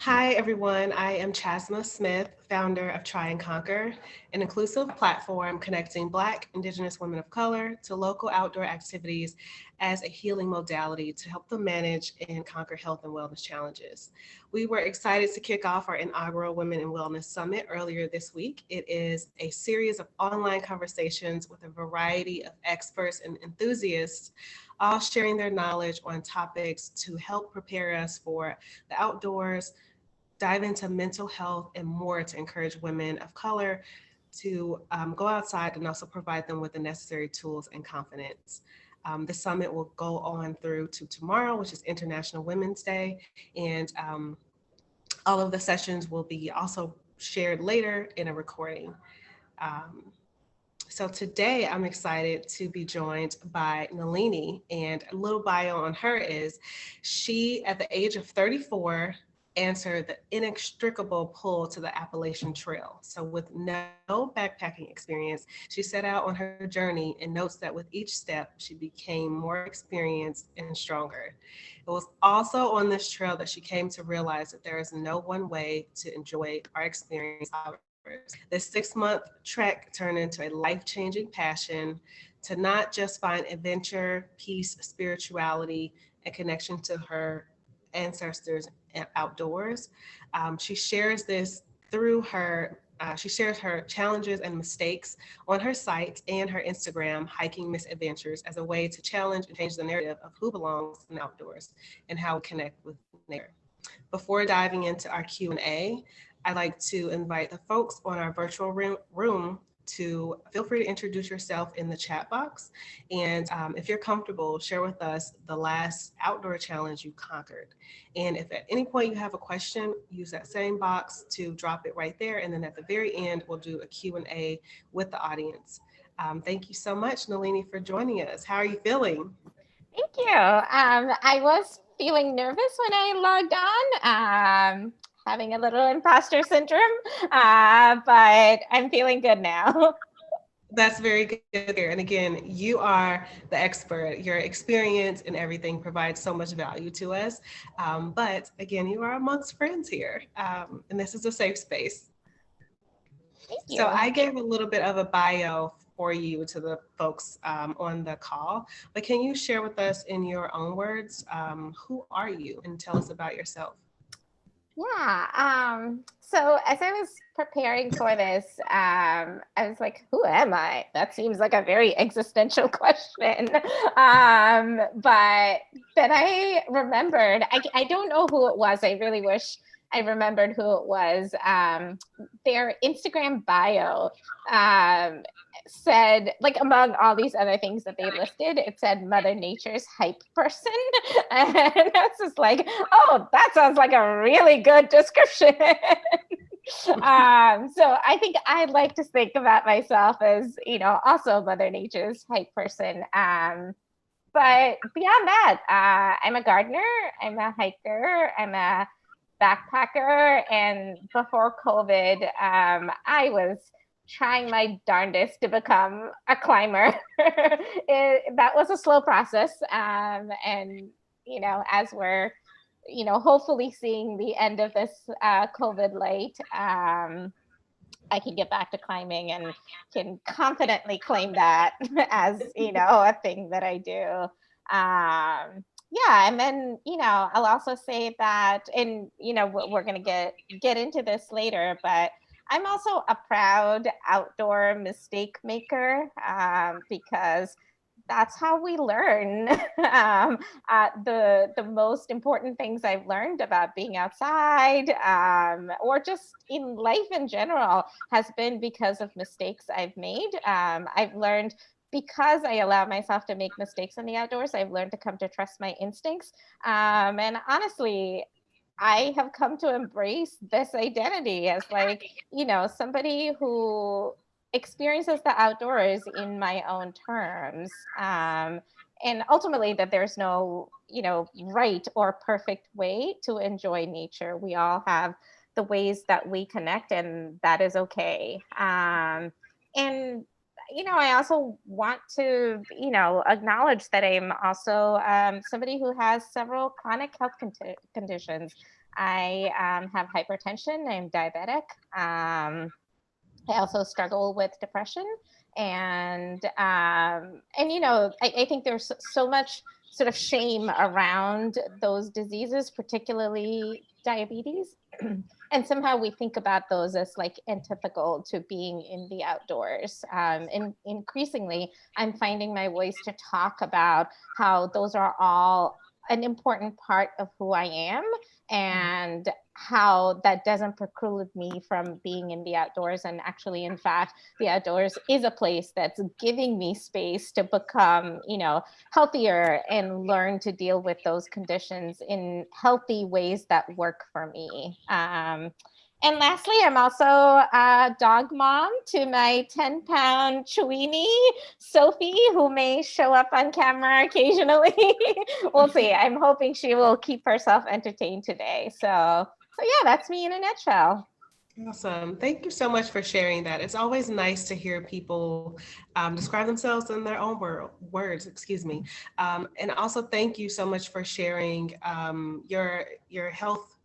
Hi, everyone. I am Chasma Smith, founder of Try and Conquer, an inclusive platform connecting Black, Indigenous women of color to local outdoor activities as a healing modality to help them manage and conquer health and wellness challenges. We were excited to kick off our inaugural Women in Wellness Summit earlier this week. It is a series of online conversations with a variety of experts and enthusiasts, all sharing their knowledge on topics to help prepare us for the outdoors, dive into mental health, and more to encourage women of color to go outside and also provide them with the necessary tools and confidence. The summit will go on through to tomorrow, which is International Women's Day, and all of the sessions will be also shared later in a recording. Um, so today I'm excited to be joined by Nalini, and a little bio on her is she, at the age of 34, answered the inextricable pull to the Appalachian Trail. So with no backpacking experience, she set out on her journey and notes that with each step, she became more experienced and stronger. It was also on this trail that she came to realize that there is no one way to enjoy our experience ours. This 6 month trek turned into a life changing passion to not just find adventure, peace, spirituality, and connection to her ancestors outdoors. She shares this through her. She shares her challenges and mistakes on her site and her Instagram, Hiking Misadventures, as a way to challenge and change the narrative of who belongs in the outdoors and how we connect with nature. Before diving into our Q&A, I'd like to invite the folks on our virtual room to feel free to introduce yourself in the chat box. And if you're comfortable, share with us the last outdoor challenge you conquered. And if at any point you have a question, use that same box to drop it right there. And then at the very end, we'll do a Q&A with the audience. Thank you so much, Nalini, for joining us. How are you feeling? Thank you. I was feeling nervous when I logged on, having a little imposter syndrome, but I'm feeling good now. That's very good here. And again, you are the expert. Your experience and everything provides so much value to us. But again, you are amongst friends here, and this is a safe space. Thank So you. I gave a little bit of a bio for you to the folks on the call, but can you share with us in your own words, who are you, and tell us about yourself? Yeah. So as I was preparing for this, I was like, who am I? That seems like a very existential question. But then I remembered, I don't know who it was. I really wish I remembered who it was. Their Instagram bio um, said, like, among all these other things that they listed, it said Mother Nature's hype person. And that's just like, oh, that sounds like a really good description. So I think I'd like to think about myself as, also Mother Nature's hype person. But beyond that, I'm a gardener, I'm a hiker, I'm a backpacker. And before COVID, I was trying my darndest to become a climber. That was a slow process. And, as we're, hopefully seeing the end of this COVID light, I can get back to climbing and can confidently claim that as, a thing that I do. Yeah, and then, I'll also say that, and, we're going to get into this later, but I'm also a proud outdoor mistake maker, because that's how we learn. The most important things I've learned about being outside, or just in life in general, has been because of mistakes I've made. I've learned, because I allow myself to make mistakes in the outdoors, I've learned to come to trust my instincts. And honestly, I have come to embrace this identity as, like, somebody who experiences the outdoors in my own terms. And ultimately, that there's no, right or perfect way to enjoy nature. We all have the ways that we connect, and that is okay. And I also want to, acknowledge that I'm also somebody who has several chronic health conditions. I have hypertension. I'm diabetic. I also struggle with depression, and I think there's so much sort of shame around those diseases, particularly diabetes. And somehow we think about those as like antithetical to being in the outdoors. And increasingly, I'm finding my voice to talk about how those are all an important part of who I am, and how that doesn't preclude me from being in the outdoors. And actually, in fact, the outdoors is a place that's giving me space to become, healthier and learn to deal with those conditions in healthy ways that work for me. And lastly, I'm also a dog mom to my 10-pound Chewini, Sophie, who may show up on camera occasionally. We'll see. I'm hoping she will keep herself entertained today. So yeah, that's me in a nutshell. Awesome. Thank you so much for sharing that. It's always nice to hear people describe themselves in their own words, excuse me. And also thank you so much for sharing your health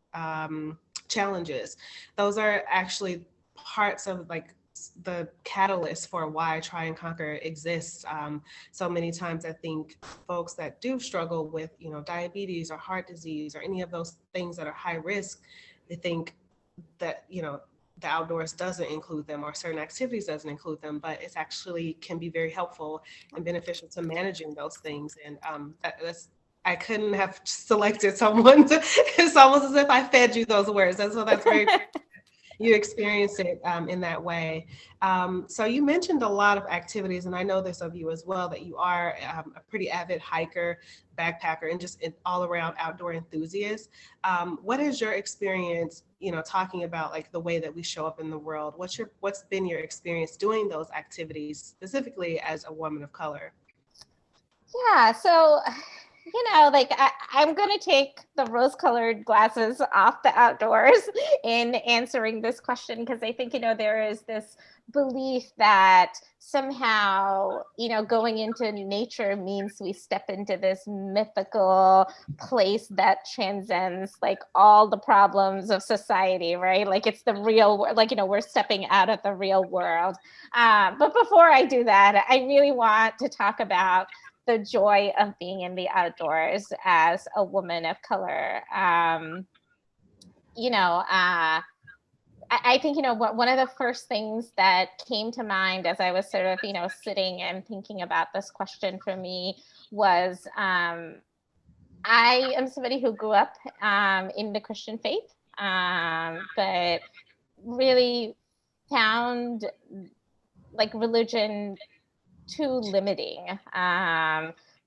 challenges. Those are actually parts of like the catalyst for why Try and Conquer exists. So many times I think folks that do struggle with, diabetes or heart disease or any of those things that are high risk, they think that the outdoors doesn't include them or certain activities doesn't include them, but it's actually can be very helpful and beneficial to managing those things. And that's I couldn't have selected someone to, it's almost as if I fed you those words. And so that's very you experience it in that way. So you mentioned a lot of activities, and I know this of you as well, that you are a pretty avid hiker, backpacker, and just an all-around outdoor enthusiast. What is your experience, talking about like the way that we show up in the world? What's been your experience doing those activities, specifically as a woman of color? Yeah, so like I'm gonna take the rose-colored glasses off the outdoors in answering this question, because I think there is this belief that somehow going into nature means we step into this mythical place that transcends like all the problems of society, right? Like it's the real world, like we're stepping out of the real world. But before I do that, I really want to talk about the joy of being in the outdoors as a woman of color. I think one of the first things that came to mind as I was sort of sitting and thinking about this question for me was, I am somebody who grew up in the Christian faith, but really found like religion too limiting,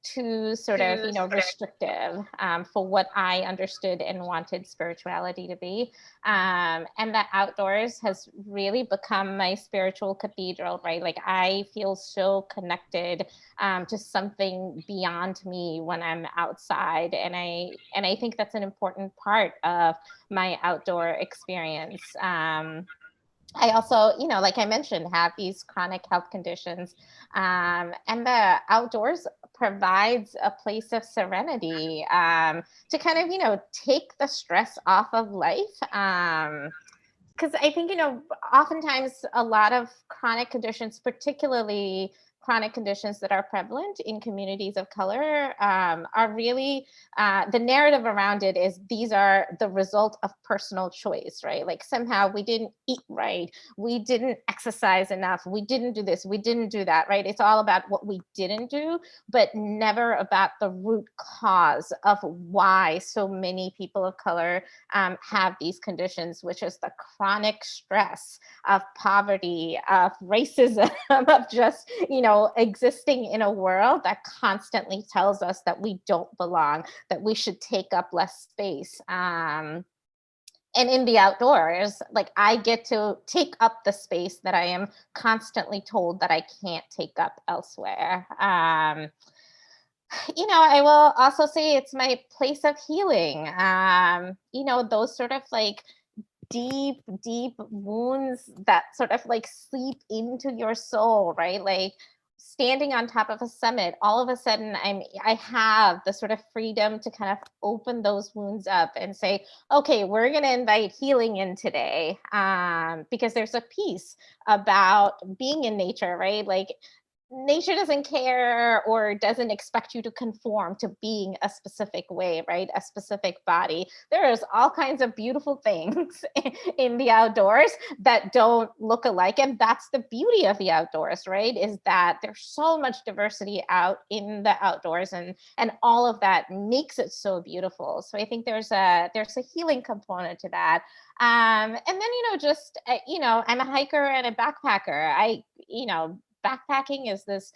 too sort of restrictive, for what I understood and wanted spirituality to be. And that outdoors has really become my spiritual cathedral, right? Like I feel so connected to something beyond me when I'm outside, and I think that's an important part of my outdoor experience. I also, like I mentioned, have these chronic health conditions. And the outdoors provides a place of serenity, to kind of, take the stress off of life. Because I think, oftentimes a lot of chronic conditions, particularly chronic conditions that are prevalent in communities of color, are really, the narrative around it is these are the result of personal choice, right? Like somehow we didn't eat right, we didn't exercise enough, we didn't do this, we didn't do that, right? It's all about what we didn't do, but never about the root cause of why so many people of color have these conditions, which is the chronic stress of poverty, of racism, of just, existing in a world that constantly tells us that we don't belong, that we should take up less space. And in the outdoors, like I get to take up the space that I am constantly told that I can't take up elsewhere. I will also say it's my place of healing. Those sort of like deep, deep wounds that sort of like seep into your soul, right? Like standing on top of a summit, all of a sudden I have the sort of freedom to kind of open those wounds up and say, okay, we're going to invite healing in today, because there's a piece about being in nature, right? Like, nature doesn't care or doesn't expect you to conform to being a specific way, right? A specific body. There's all kinds of beautiful things in the outdoors that don't look alike. And that's the beauty of the outdoors, right? Is that there's so much diversity out in the outdoors, and all of that makes it so beautiful. So I think there's a healing component to that. And then, just, I'm a hiker and a backpacker. Backpacking is this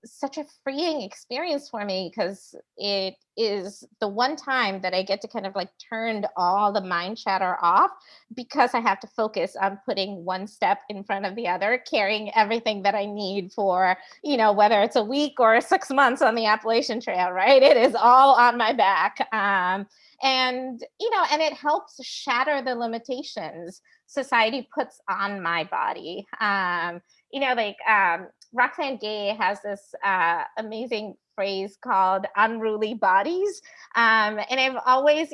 such a freeing experience for me, because it is the one time that I get to kind of like turn all the mind chatter off, because I have to focus on putting one step in front of the other, carrying everything that I need for, whether it's a week or 6 months on the Appalachian Trail, right? It is all on my back. And it helps shatter the limitations society puts on my body. Roxane Gay has this amazing phrase called unruly bodies. And I've always,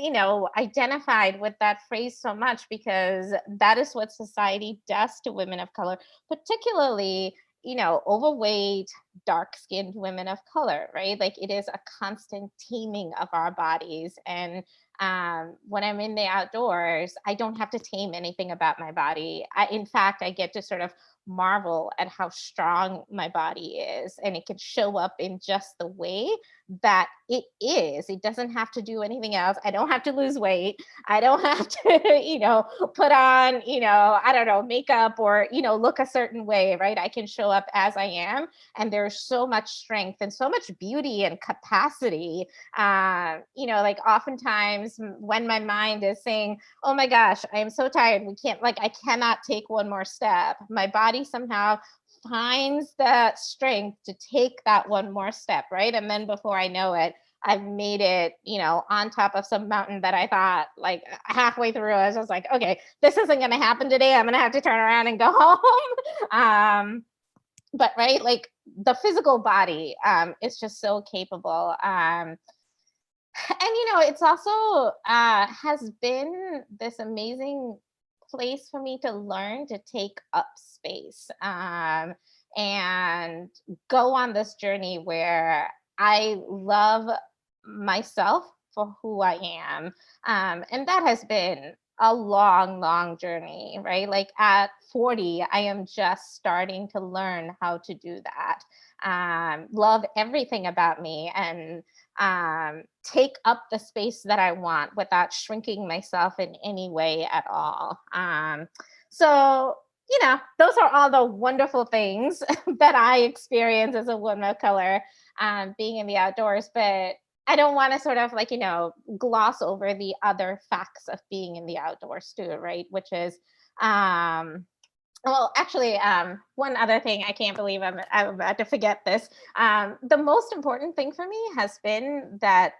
identified with that phrase so much, because that is what society does to women of color, particularly, overweight, dark skinned women of color, right? Like, it is a constant taming of our bodies. And when I'm in the outdoors, I don't have to tame anything about my body. In fact, I get to sort of marvel at how strong my body is, and it can show up in just the way that it is. It doesn't have to do anything else. I don't have to lose weight. I don't have to, put on, I don't know, makeup, or, look a certain way, right? I can show up as I am. And there's so much strength and so much beauty and capacity. Like, oftentimes when my mind is saying, oh my gosh, I am so tired, I cannot take one more step, my body somehow finds the strength to take that one more step, right? And then before I know it, I've made it, on top of some mountain that I thought, like, halfway through, I was just like, okay, this isn't going to happen today. I'm going to have to turn around and go home. But right, like, the physical body is just so capable. And it's also has been this amazing place for me to learn to take up space, and go on this journey where I love myself for who I am. And that has been a long, long journey, right? Like, at 40, I am just starting to learn how to do that. Love everything about me, and take up the space that I want without shrinking myself in any way at all. So, those are all the wonderful things that I experience as a woman of color, being in the outdoors. But I don't want to sort of like, gloss over the other facts of being in the outdoors too, right? Which is, well, actually, one other thing, I can't believe I'm about to forget this. The most important thing for me has been that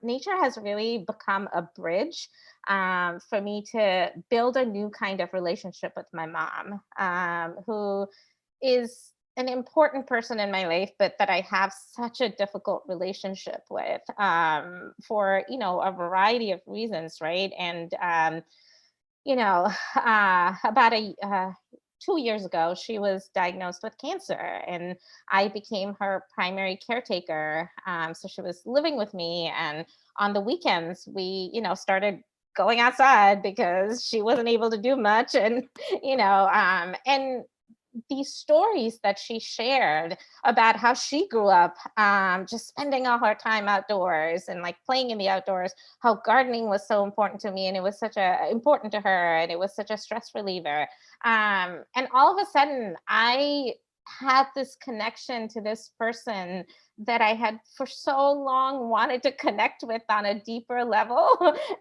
nature has really become a bridge, for me to build a new kind of relationship with my mom, who is an important person in my life, but that I have such a difficult relationship with, for, a variety of reasons, right? And you know, about 2 years ago, she was diagnosed with cancer, and I became her primary caretaker. So she was living with me, and on the weekends, we, started going outside because she wasn't able to do much, and and these stories that she shared about how she grew up, just spending all her time outdoors and like playing in the outdoors, how gardening was so important to me, and it was such a important to her, and it was such a stress reliever. And all of a sudden, I had this connection to this person that I had for so long wanted to connect with on a deeper level.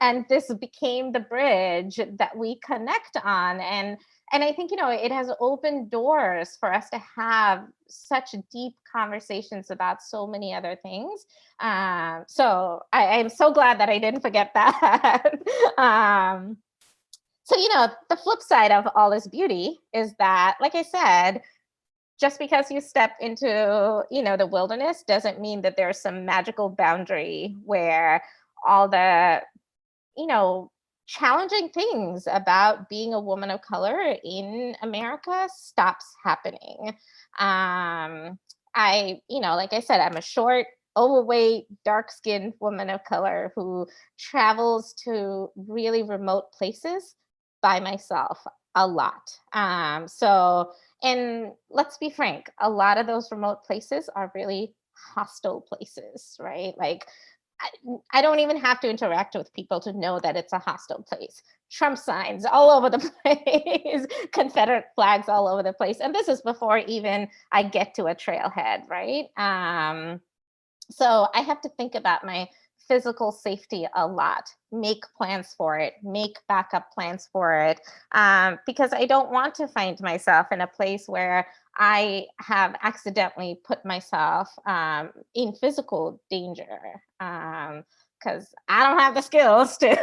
And this became the bridge that we connect on. And I think, it has opened doors for us to have such deep conversations about so many other things. So I'm so glad that I didn't forget that. So, the flip side of all this beauty is that, like I said, just because you step into, the wilderness doesn't mean that there's some magical boundary where all the, you know, challenging things about being a woman of color in America stops happening. Like I said, I'm a short, overweight, dark skinned woman of color who travels to really remote places by myself a lot. And let's be frank, a lot of those remote places are really hostile places, right? Like, I don't even have to interact with people to know that it's a hostile place. Trump signs all over the place, Confederate flags all over the place. And this is before even I get to a trailhead, right? So I have to think about my physical safety a lot, make plans for it, make backup plans for it, because I don't want to find myself in a place where I have accidentally put myself in physical danger. Because I don't have the skills to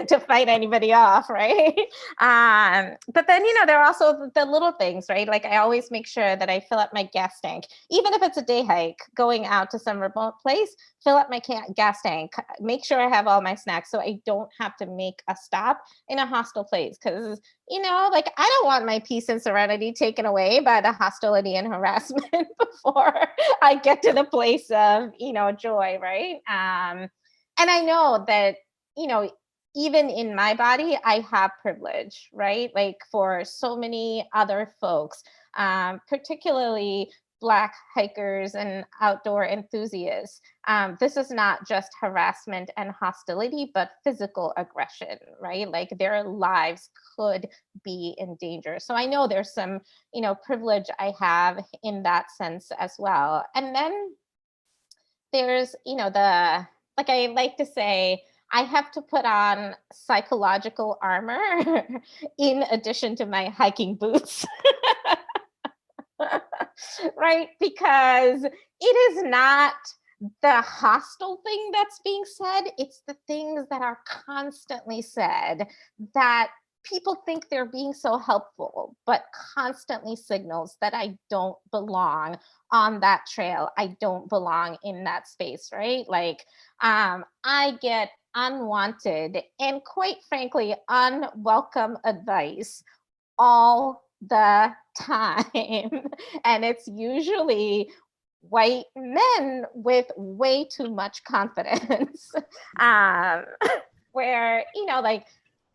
to fight anybody off, right? But then there are also the little things, right? Like I always make sure that I fill up my gas tank, even if it's a day hike, going out to some remote place. Fill up my gas tank. Make sure I have all my snacks, so I don't have to make a stop in a hostile place. Because like I don't want my peace and serenity taken away by the hostility and harassment before I get to the place of joy, right? And I know that, even in my body, I have privilege, right? Like for so many other folks, particularly Black hikers and outdoor enthusiasts, this is not just harassment and hostility, but physical aggression, right? Like their lives could be in danger. So I know there's some, privilege I have in that sense as well. And then there's, like I like to say, I have to put on psychological armor in addition to my hiking boots. Right? Because it is not the hostile thing that's being said, it's the things that are constantly said that people think they're being so helpful, but constantly signals that I don't belong on that trail. I don't belong in that space, right? Like, I get unwanted and quite frankly, unwelcome advice all the time. And it's usually white men with way too much confidence. um, where, like,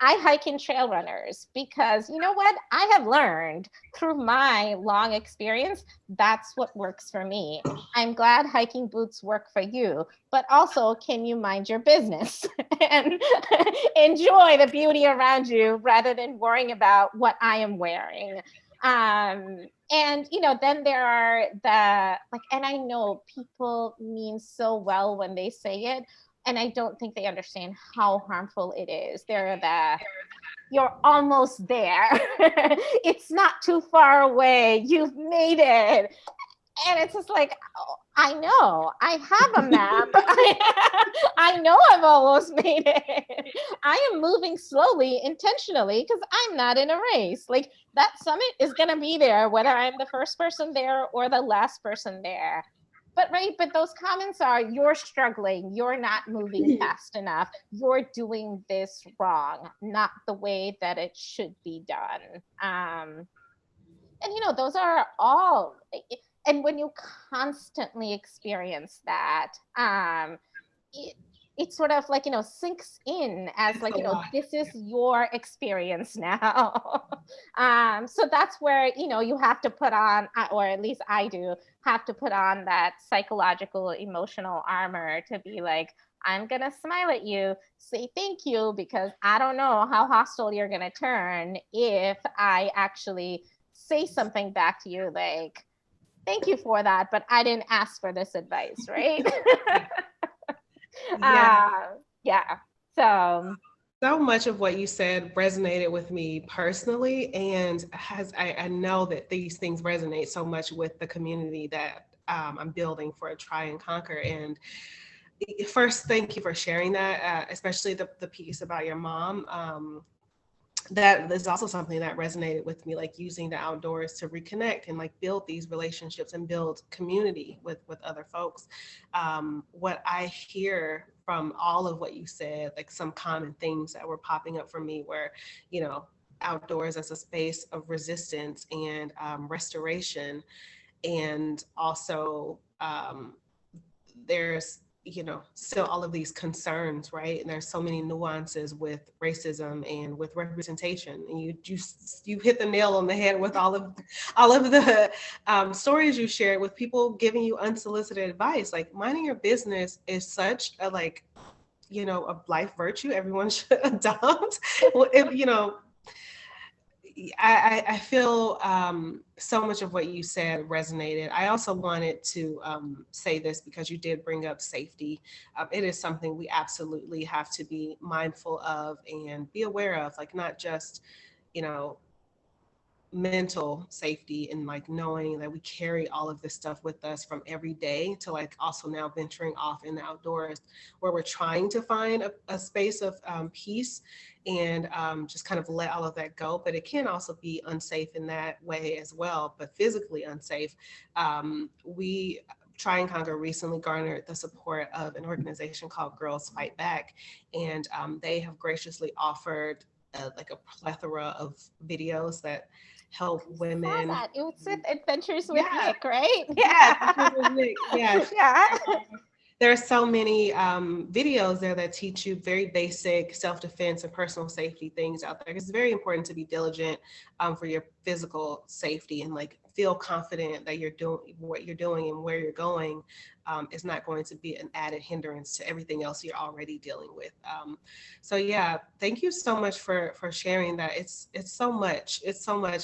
I hike in trail runners because you know what? I have learned through my long experience that's what works for me. I'm glad hiking boots work for you, but also can you mind your business and enjoy the beauty around you rather than worrying about what I am wearing? And then there are the like, and I know people mean so well when they say it, and I don't think they understand how harmful it is. They're the you're almost there. It's not too far away. You've made it. And it's just like, oh, I know I have a map. I know I've almost made it. I am moving slowly, intentionally, because I'm not in a race. Like that summit is going to be there, whether I'm the first person there or the last person there. But those comments are you're struggling, you're not moving fast enough, you're doing this wrong, not the way that it should be done. And those are all, and when you constantly experience that, it, it sort of like sinks in as It's like a lot. this is your experience now. So that's where you have to put on, or at least I do have to put on that psychological emotional armor to be like, I'm gonna smile at you, say thank you, because I don't know how hostile you're gonna turn if I actually say something back to you like, thank you for that, but I didn't ask for this advice, right? Yeah. uh, yeah. So, So much of what you said resonated with me personally, and I know that these things resonate so much with the community that I'm building for Try and Conquer. And first, thank you for sharing that, especially the piece about your mom. that is also something that resonated with me, like using the outdoors to reconnect and like build these relationships and build community with other folks. What I hear from all of what you said, like some common things that were popping up for me were, you know, outdoors as a space of resistance and restoration, and also there's, you know, still all of these concerns, right? And there's so many nuances with racism and with representation, and you hit the nail on the head with all of the stories you shared with people giving you unsolicited advice. Like minding your business is such a, like, you know, a life virtue everyone should adopt. Well, if, you know, I feel so much of what you said resonated. I also wanted to say this because you did bring up safety. It is something we absolutely have to be mindful of and be aware of, like not just, you know, mental safety and like knowing that we carry all of this stuff with us from every day to like also now venturing off in the outdoors where we're trying to find a space of peace and just kind of let all of that go. But it can also be unsafe in that way as well, but physically unsafe. We Try and Conquer recently garnered the support of an organization called Girls Fight Back, and they have graciously offered like a plethora of videos that help Saw women. that. It was with Adventures with Yeah, Nick, right? yeah, Yeah. yeah. Yeah. There are so many videos there that teach you very basic self-defense and personal safety things out there. It's very important to be diligent for your physical safety and like feel confident that you're doing what you're doing and where you're going is not going to be an added hindrance to everything else you're already dealing with. So yeah, thank you so much for sharing that. It's so much,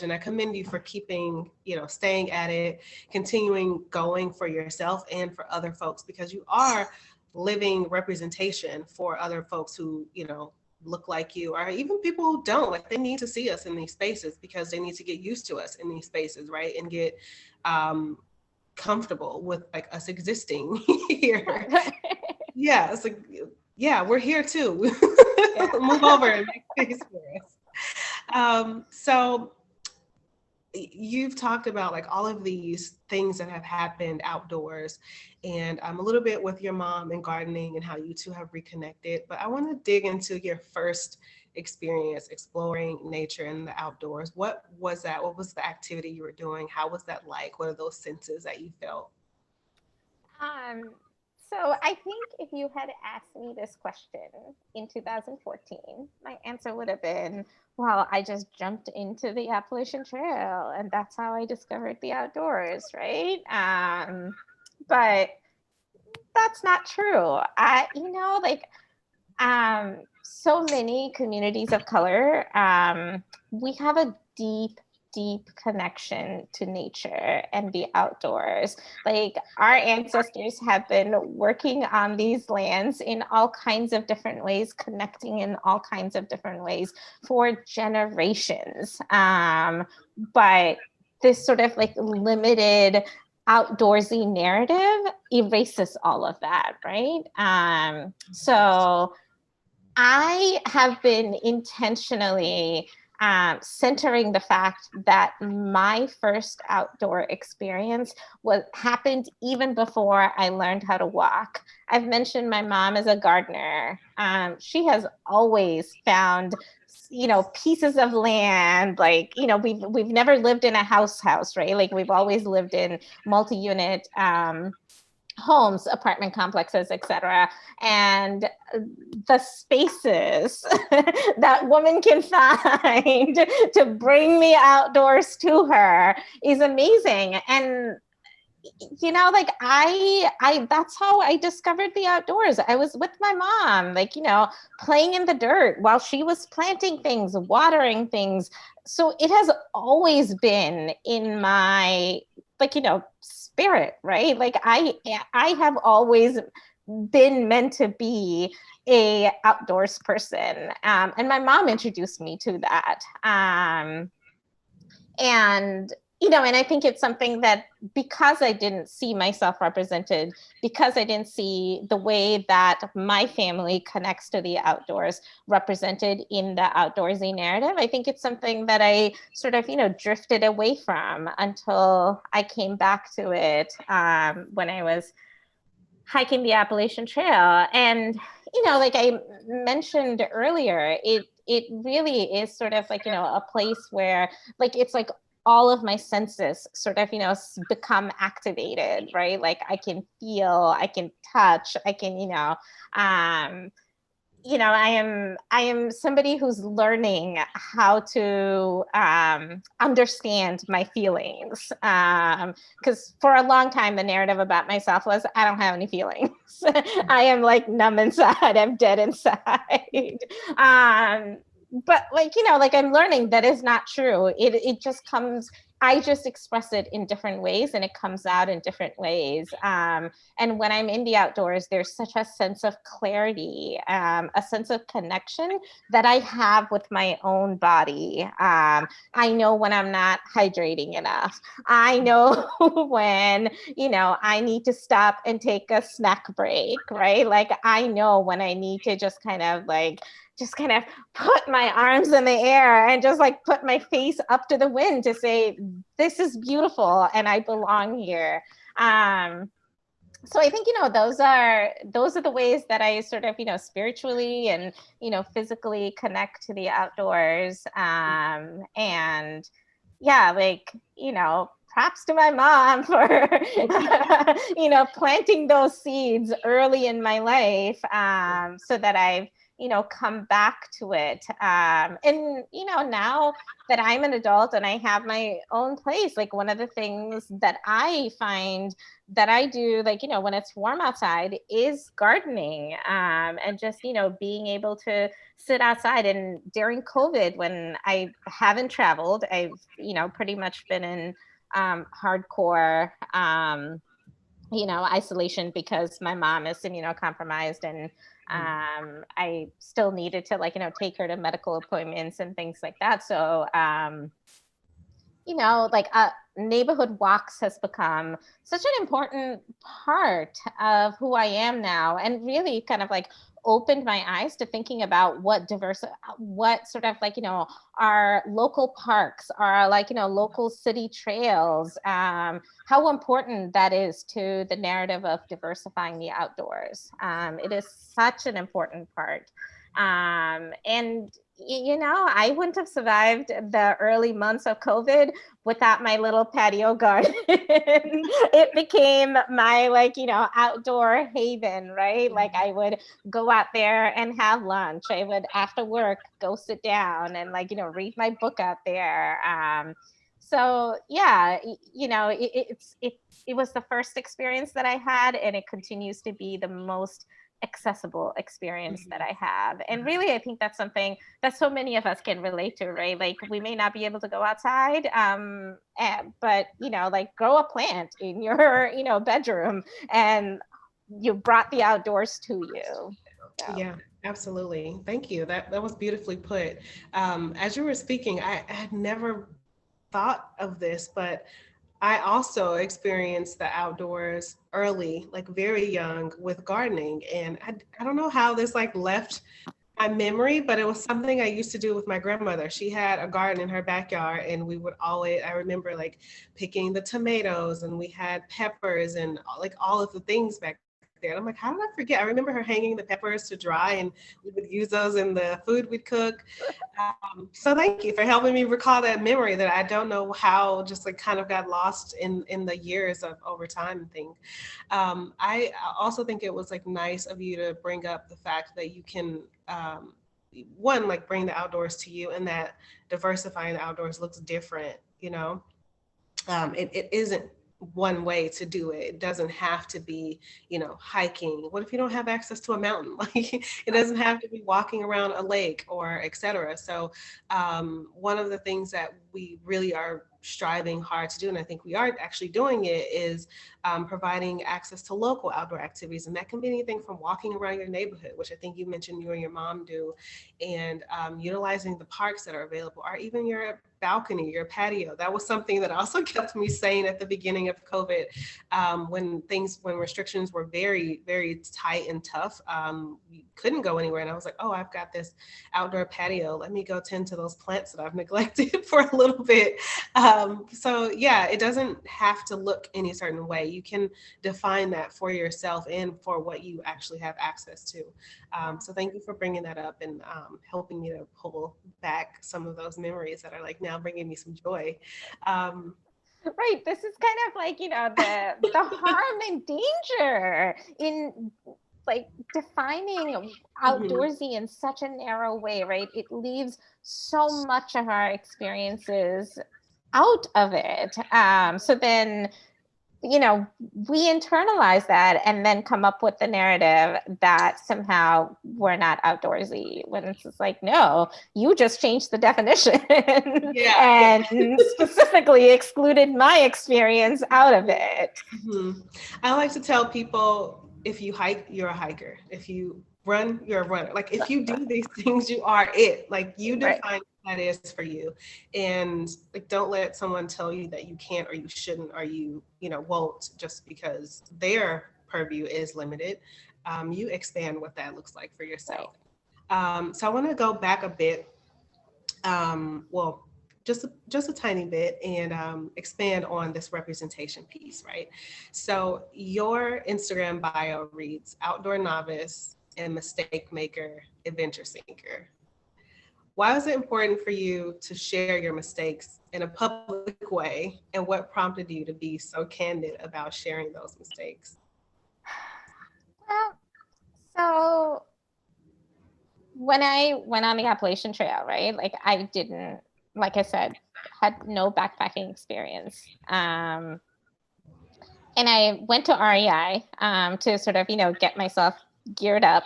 and I commend you for keeping, you know, staying at it, continuing going for yourself and for other folks, because you are living representation for other folks who, you know, look like you, or even people who don't. Like they need to see us in these spaces because they need to get used to us in these spaces, right? And get comfortable with like us existing here. Yeah, it's like, yeah, we're here too. Yeah. Move over and make space for us. So you've talked about like all of these things that have happened outdoors, and a little bit with your mom and gardening and how you two have reconnected. But I want to dig into your first experience exploring nature in the outdoors. What was that? What was the activity you were doing? How was that like? What are those senses that you felt? Um, so I think if you had asked me this question in 2014, my answer would have been, well, I just jumped into the Appalachian Trail and that's how I discovered the outdoors, right? But that's not true. So many communities of color, we have a deep connection to nature and the outdoors. Like our ancestors have been working on these lands in all kinds of different ways, connecting in all kinds of different ways for generations. But this sort of like limited outdoorsy narrative erases all of that, right? So I have been intentionally centering the fact that my first outdoor experience was happened even before I learned how to walk. I've mentioned my mom is a gardener. She has always found, pieces of land. Like, we've never lived in a house, right? Like we've always lived in multi-unit homes, apartment complexes, etc. And the spaces that woman can find to bring the outdoors to her is amazing. And like I that's how I discovered the outdoors. I was with my mom, like, playing in the dirt while she was planting things, watering things. So it has always been in my, like, spirit, right? Like I have always been meant to be a outdoors person. And my mom introduced me to that. And and I think it's something that, because I didn't see myself represented, because I didn't see the way that my family connects to the outdoors represented in the outdoorsy narrative, I think it's something that I sort of, drifted away from until I came back to it when I was hiking the Appalachian Trail. And, like I mentioned earlier, it really is sort of like, a place where like it's like all of my senses sort of, become activated, right? Like I can feel, I can touch, I can, um, I am somebody who's learning how to understand my feelings. Because for a long time, the narrative about myself was I don't have any feelings. I am like numb inside. I'm dead inside. um, but like like I'm learning that is not true. It just comes. I just express it in different ways, and it comes out in different ways. And when I'm in the outdoors, there's such a sense of clarity, a sense of connection that I have with my own body. I know when I'm not hydrating enough. I know when, I need to stop and take a snack break, right? Like I know when I need to just kind of put my arms in the air and just like put my face up to the wind to say, this is beautiful and I belong here. Um, so I think those are the ways that I sort of spiritually and physically connect to the outdoors. And yeah, like props to my mom for planting those seeds early in my life, so that I've come back to it. And now that I'm an adult and I have my own place, like one of the things that I find that I do, like, when it's warm outside, is gardening, and just, being able to sit outside. And during COVID, when I haven't traveled, I've, pretty much been in hardcore, isolation because my mom is immunocompromised, and I still needed to like, take her to medical appointments and things like that. So, like neighborhood walks has become such an important part of who I am now, and really kind of like opened my eyes to thinking about what sort of like, our local parks, our like, local city trails, how important that is to the narrative of diversifying the outdoors. It is such an important part. And I wouldn't have survived the early months of COVID without my little patio garden. It became my like, outdoor haven, right? Like I would go out there and have lunch. I would after work go sit down and like, read my book out there. So yeah, it was the first experience that I had, and it continues to be the most accessible experience that I have. And really, I think that's something that so many of us can relate to, right? Like we may not be able to go outside, but like grow a plant in your, bedroom, and you brought the outdoors to you. So. Yeah, absolutely. Thank you. That was beautifully put. As you were speaking, I had never thought of this, but I also experienced the outdoors early, like very young with gardening. And I don't know how this like left my memory, but it was something I used to do with my grandmother. She had a garden in her backyard, and we would always, I remember like picking the tomatoes, and we had peppers and like all of the things back there. And I'm like, how did I forget? I remember her hanging the peppers to dry, and we would use those in the food we'd cook. So thank you for helping me recall that memory that I don't know how just like kind of got lost in the years of over time and things. I also think it was like nice of you to bring up the fact that you can one like bring the outdoors to you, and that diversifying the outdoors looks different. It isn't one way to do it. It doesn't have to be, hiking. What if you don't have access to a mountain? Like it doesn't have to be walking around a lake or etc. So one of the things that we really are striving hard to do, and I think we are actually doing it, is providing access to local outdoor activities. And that can be anything from walking around your neighborhood, which I think you mentioned you and your mom do, and utilizing the parks that are available, or even your balcony, your patio. That was something that also kept me sane at the beginning of COVID, when restrictions were very, very tight and tough. You couldn't go anywhere, and I was like, oh, I've got this outdoor patio. Let me go tend to those plants that I've neglected for a little bit. So yeah, it doesn't have to look any certain way. You can define that for yourself and for what you actually have access to. So thank you for bringing that up and helping me to pull back some of those memories that are like now bringing me some joy. Um, Right. This is kind of like, the harm and danger in like defining mhm. outdoorsy in such a narrow way, right? It leaves so much of our experiences out of it. So then, we internalize that and then come up with the narrative that somehow we're not outdoorsy, when it's just like, no, you just changed the definition Yeah, yeah. and specifically excluded my experience out of it. Mhm. I like to tell people, if you hike, you're a hiker. If you run, you're a runner. Like if you do these things, you are it. Like you Right. define what that is for you. And like don't let someone tell you that you can't or you shouldn't or you won't just because their purview is limited. You expand what that looks like for Right. yourself. So I want to go back a bit, well, just a tiny bit, and expand on this representation piece, right? So your Instagram bio reads outdoor novice and mistake maker, adventure seeker. Why is it important for you to share your mistakes in a public way, and what prompted you to be so candid about sharing those mistakes? Well, so when I went on the Appalachian Trail, right, like I didn't, like I said, had no backpacking experience. And I went to REI to sort of, get myself geared up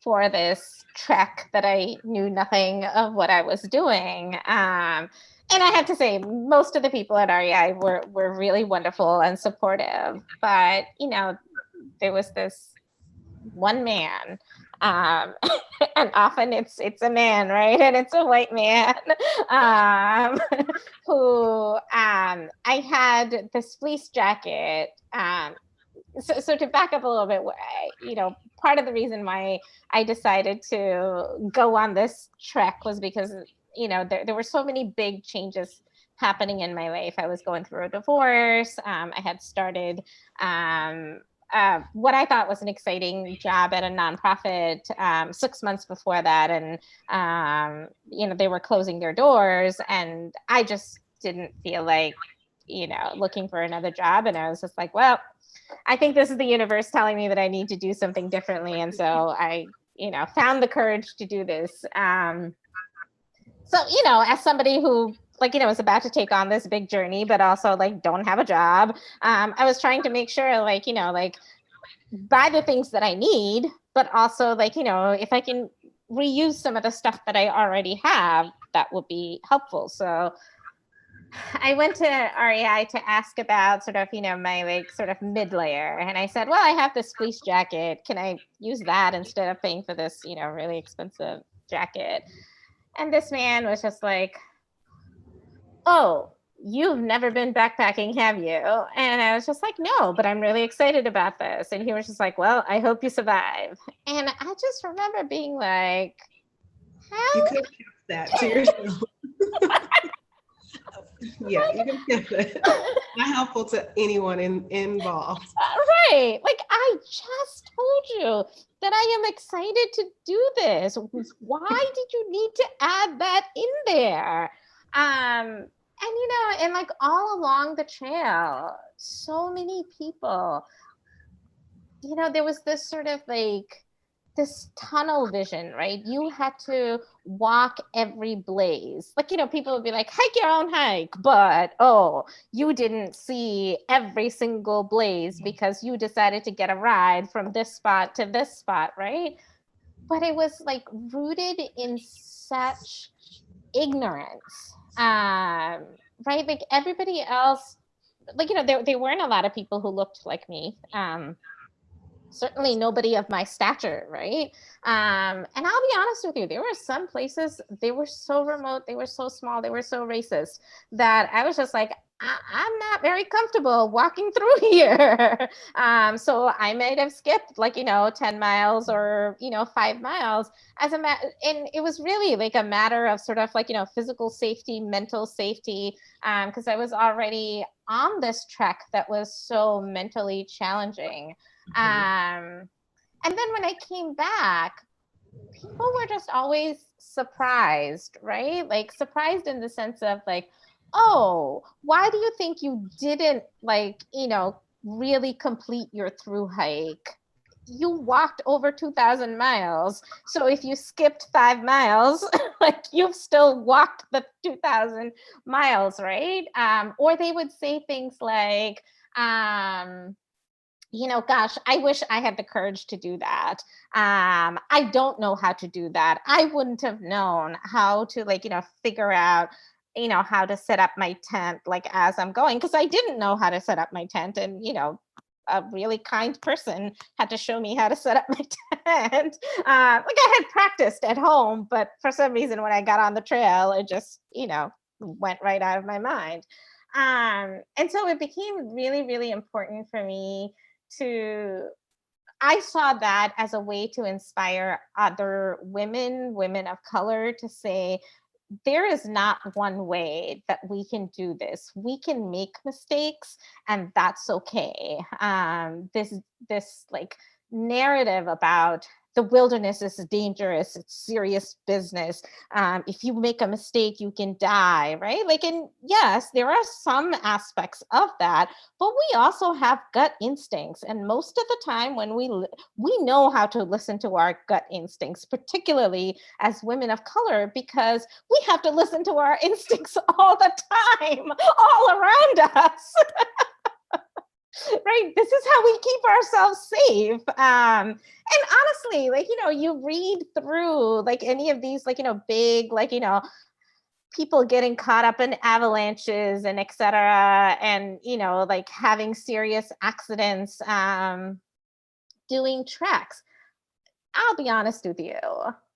for this trek that I knew nothing of what I was doing. And I have to say, most of the people at REI were really wonderful and supportive. But, there was this one man, um, and often it's a man, right? And it's a white man, um, who I had this fleece jacket. So to back up a little bit, part of the reason why I decided to go on this trek was because there were so many big changes happening in my life. I was going through a divorce. I had started um, what I thought was an exciting job at a nonprofit 6 months before that, and they were closing their doors, and I just didn't feel like looking for another job, and I was just like, well, I think this is the universe telling me that I need to do something differently, and so I found the courage to do this. So as somebody who is about to take on this big journey but also like don't have a job, I was trying to make sure like buy the things that I need, but also if I can reuse some of the stuff that I already have, that would be helpful. So I went to REI to ask about sort of, my like sort of mid layer. And I said, well, I have this fleece jacket. Can I use that instead of paying for this, really expensive jacket? And this man was just like, oh, you've never been backpacking, have you? And I was just like, no, but I'm really excited about this. And he was just like, well, I hope you survive. And I just remember being like, You how? could have kept that to yourself. Yeah, you can keep that. Not helpful to anyone involved. Right. Like I just told you that I am excited to do this. Why did you need to add that in there? And like all along the trail, so many people, there was this sort of like this tunnel vision, right? You had to walk every blaze. Like, people would be like, hike your own hike, but oh, you didn't see every single blaze because you decided to get a ride from this spot to this spot, right? But it was like rooted in such ignorance. Right? Like everybody else, like, there weren't a lot of people who looked like me. certainly nobody of my stature, right? And I'll be honest with you, there were some places, they were so remote, they were so small, they were so racist that I was just like, I'm not very comfortable walking through here. So I might have skipped like, 10 miles or, 5 miles and it was really like a matter of sort of like, physical safety, mental safety, because I was already on this trek that was so mentally challenging. Mhm. Um, and then when I came back, people were just always surprised, right? Like surprised in the sense of like, oh, why do you think you didn't like, really complete your through hike? You walked over 2,000 miles. So if you skipped 5 miles, like you've still walked the 2,000 miles, right? Or they would say things like, um, gosh, I wish I had the courage to do that. I don't know how to do that. I wouldn't have known how to, like, figure out, how to set up my tent, like, as I'm going, because I didn't know how to set up my tent. And, a really kind person had to show me how to set up my tent. Like I had practiced at home, but for some reason, when I got on the trail, it just, went right out of my mind. And so it became really, really important for me to I saw that as a way to inspire other women, women of color, to say, there is not one way that we can do this. We can make mistakes, and that's okay. This like narrative about the wilderness is dangerous, it's serious business. If you make a mistake, you can die, right? Like, and yes, there are some aspects of that, but we also have gut instincts, and most of the time, when we know how to listen to our gut instincts, particularly as women of color, because we have to listen to our instincts all the time, all around us. Right, this is how we keep ourselves safe. And honestly, like, you read through like any of these, like, big, like, people getting caught up in avalanches and etc., and like having serious accidents, doing treks. I'll be honest with you,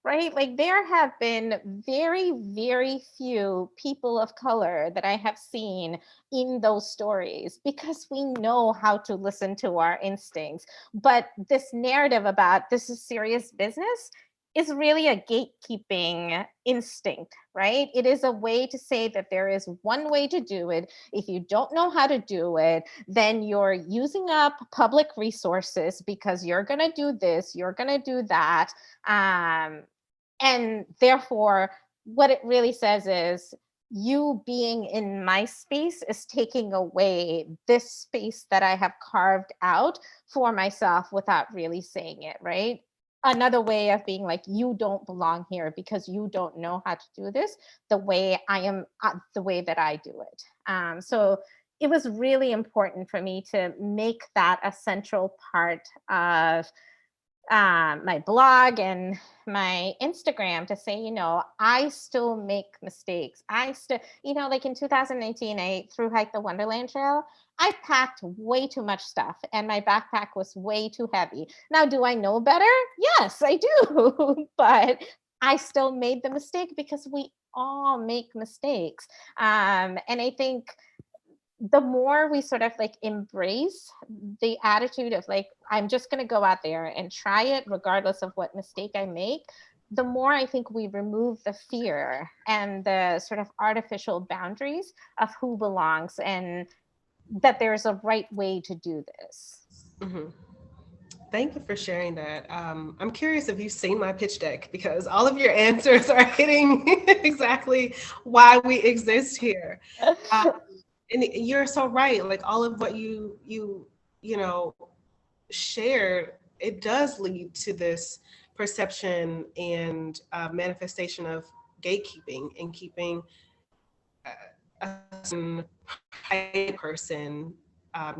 right? Like there have been very, very few people of color that I have seen in those stories, because we know how to listen to our instincts. But this narrative about this is serious business is really a gatekeeping instinct, right? It is a way to say that there is one way to do it. If you don't know how to do it, then you're using up public resources because you're going to do this, you're going to do that. And therefore, what it really says is, you being in my space is taking away this space that I have carved out for myself without really saying it, right? Another way of being like, you don't belong here because you don't know how to do this the way I am, the way that I do it. So it was really important for me to make that a central part of my blog and my Instagram, to say, I still make mistakes. I still, like in 2019, I through hiked the Wonderland Trail. I packed way too much stuff and my backpack was way too heavy. Now, do I know better? Yes, I do. But I still made the mistake because we all make mistakes. And I think the more we sort of like embrace the attitude of like, I'm just going to go out there and try it regardless of what mistake I make, the more I think we remove the fear and the sort of artificial boundaries of who belongs, and that there's a right way to do this. Mhm. Thank you for sharing that. I'm curious if you've seen my pitch deck, because all of your answers are hitting exactly why we exist here. Uh, and you're so right. Like all of what you know shared, it does lead to this perception and manifestation of gatekeeping and keeping a certain person,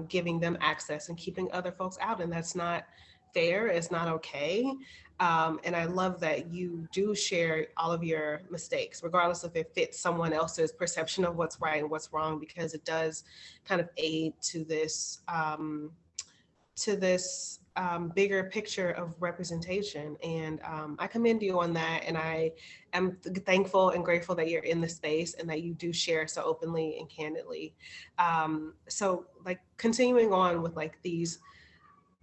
giving them access and keeping other folks out, and that's not fair. It's not okay. And I love that you do share all of your mistakes, regardless if it fits someone else's perception of what's right and what's wrong, because it does kind of aid to this bigger picture of representation. And I commend you on that. And I am thankful and grateful that you're in the space and that you do share so openly and candidly. So like continuing on with like these,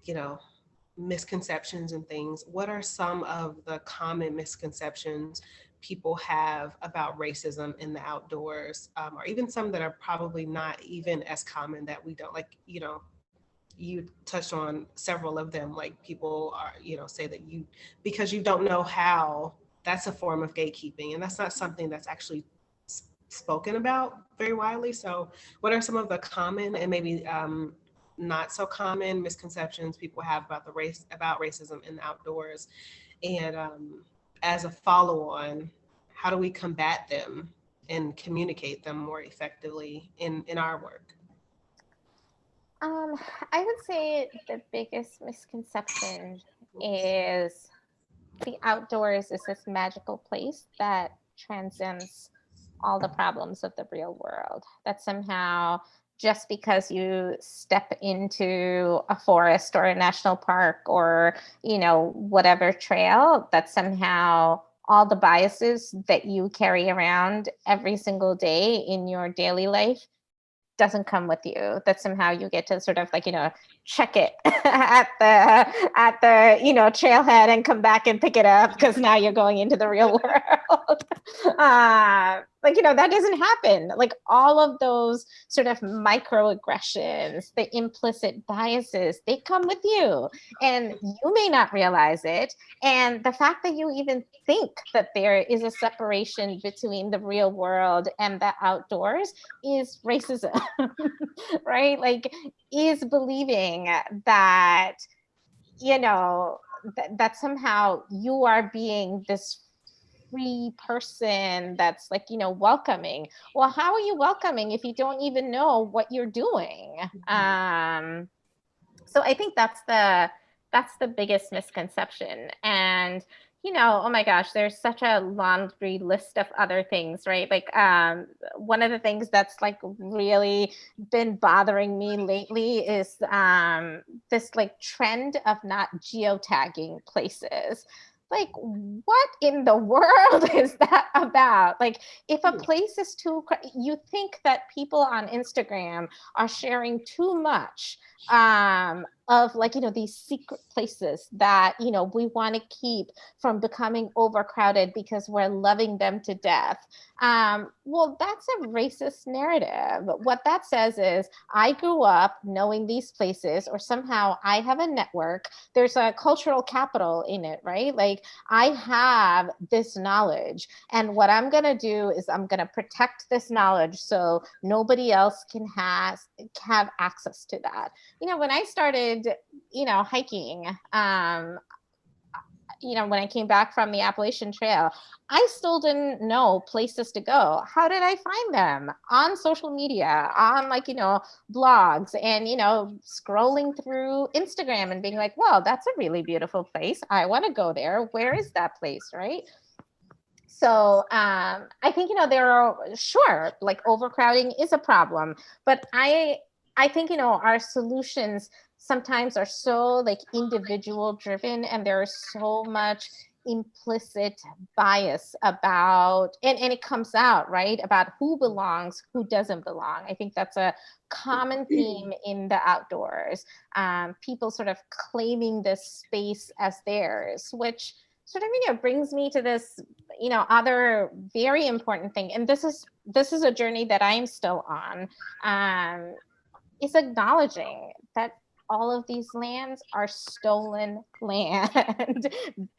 you know, misconceptions and things, what are some of the common misconceptions people have about racism in the outdoors, or even some that are probably not even as common that we don't like, you know, you touched on several of them, like people are, you know, say that you, because you don't know how, that's a form of gatekeeping, and that's not something that's actually spoken about very widely. So what are some of the common and maybe not so common misconceptions people have about the race, about racism in the outdoors? And as a follow on, how do we combat them and communicate them more effectively in our work? Um, I would say the biggest misconception is the outdoors is this magical place that transcends all the problems of the real world. That somehow, just because you step into a forest or a national park or, you know, whatever trail, that somehow all the biases that you carry around every single day in your daily life doesn't come with you, that somehow you get to sort of like, you know, check it at the, you know, trailhead and come back and pick it up because now you're going into the real world. Like, you know, that doesn't happen. Like all of those sort of microaggressions, the implicit biases, they come with you and you may not realize it. And the fact that you even think that there is a separation between the real world and the outdoors is racism. Right? Like, is believing that, you know, that somehow you are being this free person that's like, you know, welcoming. Well, how are you welcoming if you don't even know what you're doing? So I think that's the biggest misconception. And you know, oh my gosh, there's such a laundry list of other things, right? Like one of the things that's like really been bothering me lately is this like trend of not geotagging places. Like, what in the world is that about? Like, if a place is too, you think that people on Instagram are sharing too much of like, you know, these secret places that, you know, we want to keep from becoming overcrowded because we're loving them to death. Well, that's a racist narrative. What that says is I grew up knowing these places, or somehow I have a network. There's a cultural capital in it, right? Like I have this knowledge, and what I'm going to do is I'm going to protect this knowledge so nobody else can have access to that. You know, when I started, you know, hiking, you know, when I came back from the Appalachian Trail, I still didn't know places to go. How did I find them? On social media, on like, you know, blogs, and, you know, scrolling through Instagram and being like, well, that's a really beautiful place. I want to go there. Where is that place? Right. So I think, you know, there are, sure, like overcrowding is a problem, but I think, you know, our solutions sometimes are so like individual driven, and there's so much implicit bias about, and it comes out, right, about who belongs, who doesn't belong. I think that's a common theme in the outdoors. People sort of claiming this space as theirs, which sort of, you know, brings me to this, you know, other very important thing, and this is a journey that I'm still on, is acknowledging that all of these lands are stolen land.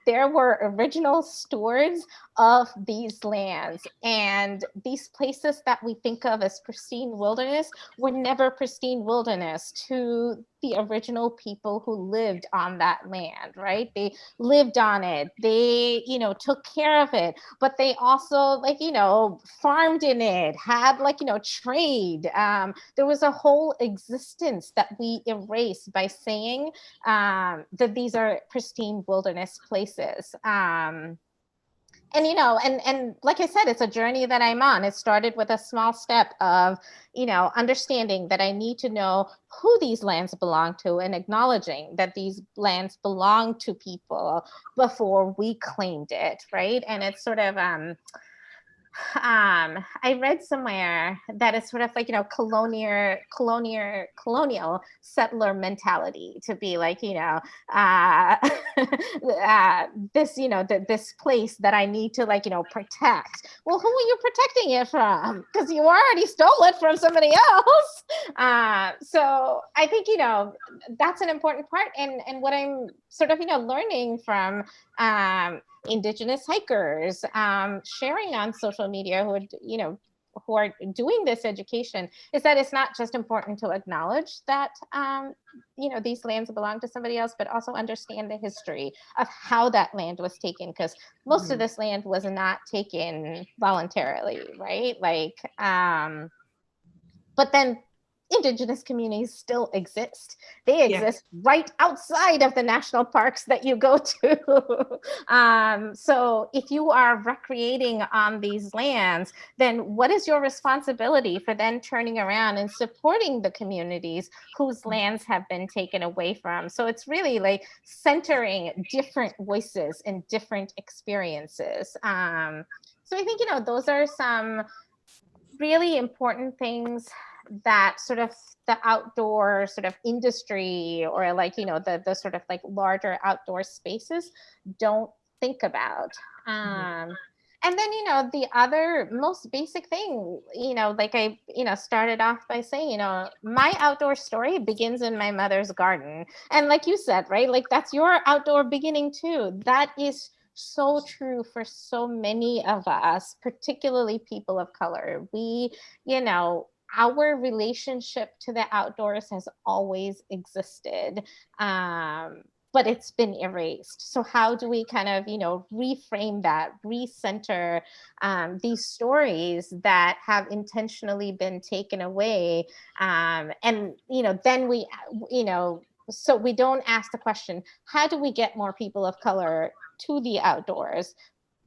There were original stewards of these lands, and these places that we think of as pristine wilderness were never pristine wilderness to the original people who lived on that land, right? They lived on it, they, you know, took care of it, but they also, like, you know, farmed in it, had like, you know, trade. There was a whole existence that we erase by saying that these are pristine wilderness places. And and like I said, it's a journey that I'm on. It started with a small step of understanding that I need to know who these lands belong to, and acknowledging that these lands belong to people before we claimed it, right? And it's sort of I read somewhere that it's sort of like colonial settler mentality, to be like uh, this this place that I need to like protect. Well, who are you protecting it from? Because you already stole it from somebody else. So I think that's an important part, and what I'm sort of learning from Indigenous hikers, sharing on social media, who are doing this education, is that it's not just important to acknowledge that these lands belong to somebody else, but also understand the history of how that land was taken, because most of Mhm. this land was not taken voluntarily, right? Like but then Indigenous communities still exist. They Yeah. exist right outside of the national parks that you go to. So if you are recreating on these lands, then what is your responsibility for then turning around and supporting the communities whose lands have been taken away from? So it's really like centering different voices and different experiences. So I think, those are some really important things that sort of the outdoor sort of industry, or like the sort of like larger outdoor spaces don't think about. Mhm. And then the other most basic thing, like I started off by saying, my outdoor story begins in my mother's garden. And like you said, right, like that's your outdoor beginning too. That is so true for so many of us, particularly people of color. We, you know, our relationship to the outdoors has always existed. But it's been erased. So how do we kind of, reframe that, recenter these stories that have intentionally been taken away? And, then we, so we don't ask the question, how do we get more people of color to the outdoors?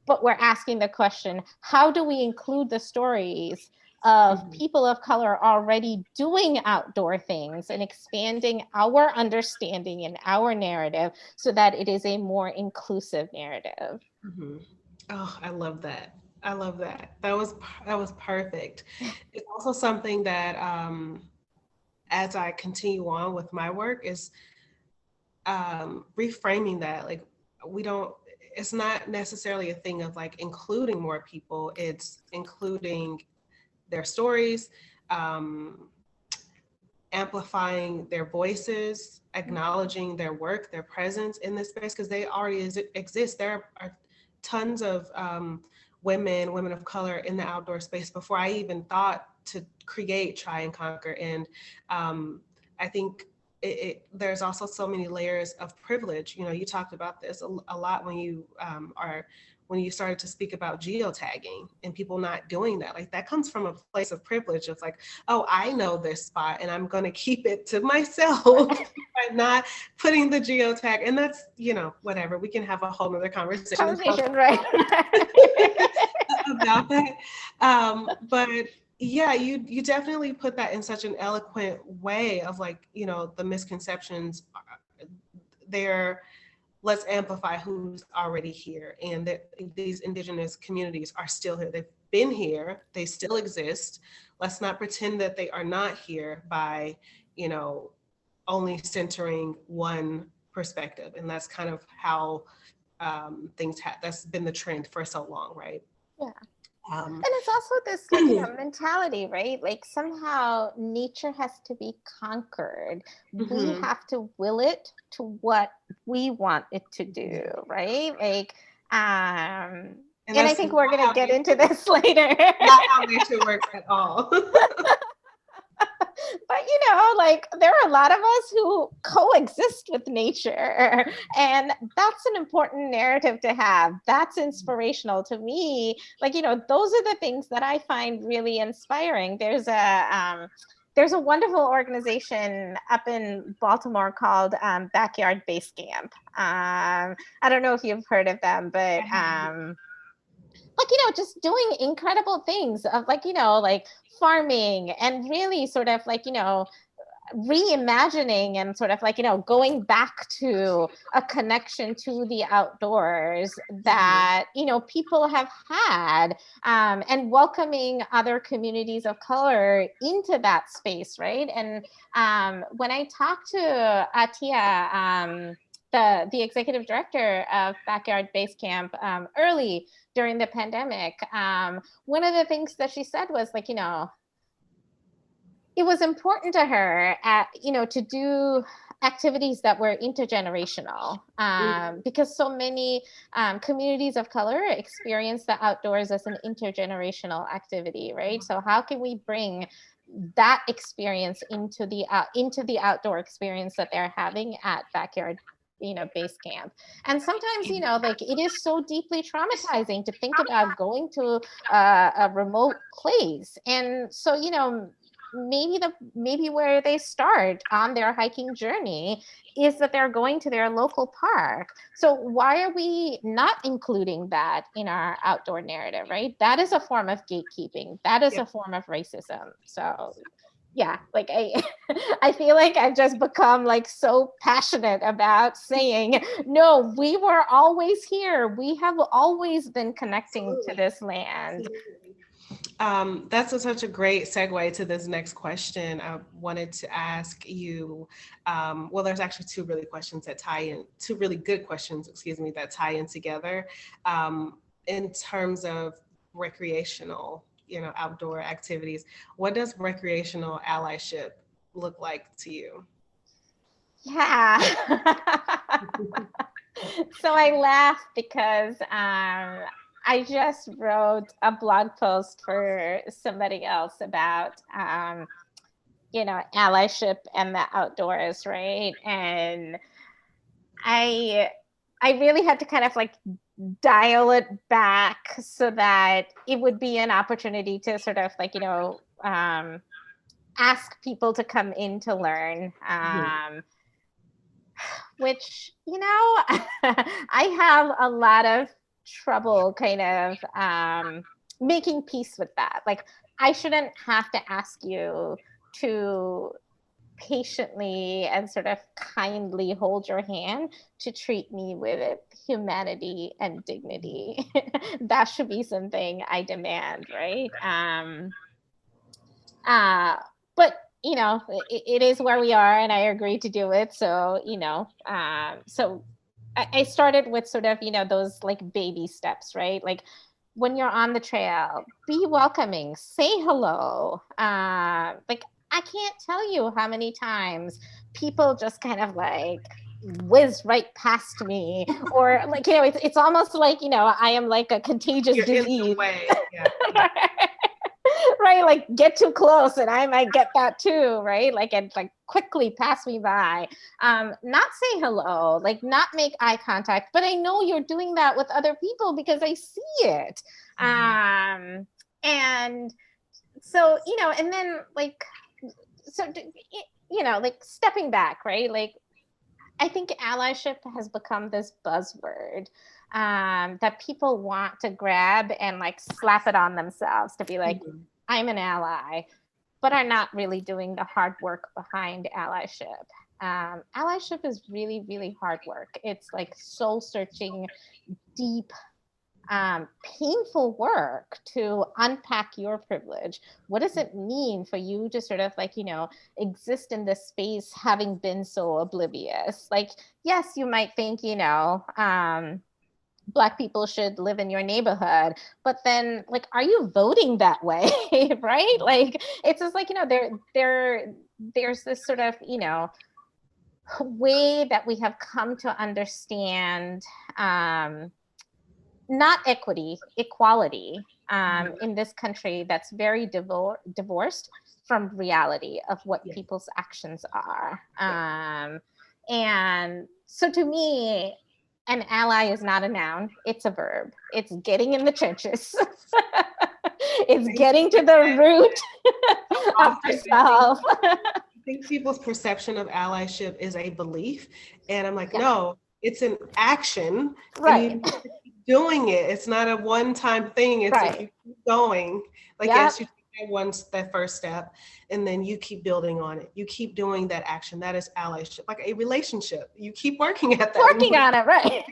But we're asking the question, how do we include the stories of Mhm. people of color already doing outdoor things, and expanding our understanding and our narrative so that it is a more inclusive narrative? Mhm. Oh, I love that. I love that. That was perfect. It's also something that as I continue on with my work is reframing that. Like we don't. It's not necessarily a thing of like including more people. It's including their stories, um, amplifying their voices, acknowledging their work, their presence in this space, because they already exist. There are tons of women of color in the outdoor space before I even thought to create Try and Conquer. And I think there's also so many layers of privilege. You know, you talked about this a lot when you when you started to speak about geotagging and people not doing that. Like that comes from a place of privilege of like, oh, I know this spot and I'm going to keep it to myself by not putting the geotag. And that's, whatever. We can have a whole nother conversation about, Conversation, right? about that. But yeah, you definitely put that in such an eloquent way of like, the misconceptions there. Let's amplify who's already here, and that these indigenous communities are still here. They've been here, they still exist. Let's not pretend that they are not here by you know only centering one perspective. And that's kind of how that's been the trend for so long, right? Yeah. um, And it's also this like mentality, right? Like somehow nature has to be conquered. We mhm. have to will it to what we want it to do, right? Like And and I that's think not we're going to how get into nature this later. not how nature works at all. But like there are a lot of us who coexist with nature, and that's an important narrative to have. That's inspirational to me. Like those are the things that I find really inspiring. There's a wonderful organization up in Baltimore called Backyard Base Camp. I don't know if you've heard of them, but I haven't. like, just doing incredible things of like, like farming and really sort of like, reimagining and sort of like, going back to a connection to the outdoors Mhm. that, people have had, and welcoming other communities of color into that space, right? And when I talked to Atia, the executive director of Backyard Base Camp, early during the pandemic, one of the things that she said was like, it was important to her to do activities that were intergenerational, Mhm. because so many communities of color experience the outdoors as an intergenerational activity, right? So how can we bring that experience into the outdoor experience that they're having at Backyard base camp? And sometimes, like, it is so deeply traumatizing to think about going to a remote place. And so, maybe where they start on their hiking journey is that they're going to their local park. So why are we not including that in our outdoor narrative, right? That is a form of gatekeeping. That is Yeah. a form of racism. So yeah, like I feel like I've just become like so passionate about saying, no, we were always here. We have always been connecting to Absolutely. this land. Absolutely. That's such a great segue to this next question. I wanted to ask you, well, there's actually two really good questions, excuse me, that tie in together, in terms of recreational, outdoor activities. What does recreational allyship look like to you? Yeah. So I laugh because I just wrote a blog post for somebody else about allyship and the outdoors, right? And I I really had to kind of like dial it back so that it would be an opportunity to sort of like, ask people to come in to learn. Mhm. Which, I have a lot of trouble kind of making peace with that. Like, I shouldn't have to ask you to patiently and sort of kindly hold your hand to treat me with humanity and dignity. That should be something I demand, right? Uh, but it is where we are, and I agreed to do it. So so I started with sort of those like baby steps, right? Like when you're on the trail, be welcoming, say hello. Like I can't tell you how many times people just kind of like whiz right past me, or like it's almost like I am like a contagious You're in the disease. way. Yeah. Yeah. Right, like get too close and I might get that too, right? Like, and like quickly pass me by. Not say hello, like not make eye contact, but I know you're doing that with other people because I see it. Mhm. And so and then like, so like stepping back, right? Like I think allyship has become this buzzword that people want to grab and like slap it on themselves to be like, Mhm. I'm an ally, but are not really doing the hard work behind allyship. Allyship is really, really hard work. It's like soul searching, deep, painful work to unpack your privilege. What does it mean for you to sort of like, exist in this space having been so oblivious? Like, yes, you might think, Black people should live in your neighborhood, but then like, are you voting that way? Right? Like, it's just like, there's this sort of, way that we have come to understand, not equity, equality, Mhm. in this country that's very divorced from reality of what Yeah. people's actions are. Yeah. And so to me, an ally is not a noun, it's a verb. It's getting in the trenches. It's Thank you getting for to the saying root so of often. yourself. I think people's perception of allyship is a belief. And I'm like, Yeah, no, it's an action. And you right. need to keep doing it. It's not a one-time thing. It's like Right. you keep going. Like, Yep. yes, you take that first step, and then you keep building on it. You keep doing that action. That is allyship, like a relationship. You keep working at that. Working on it, right?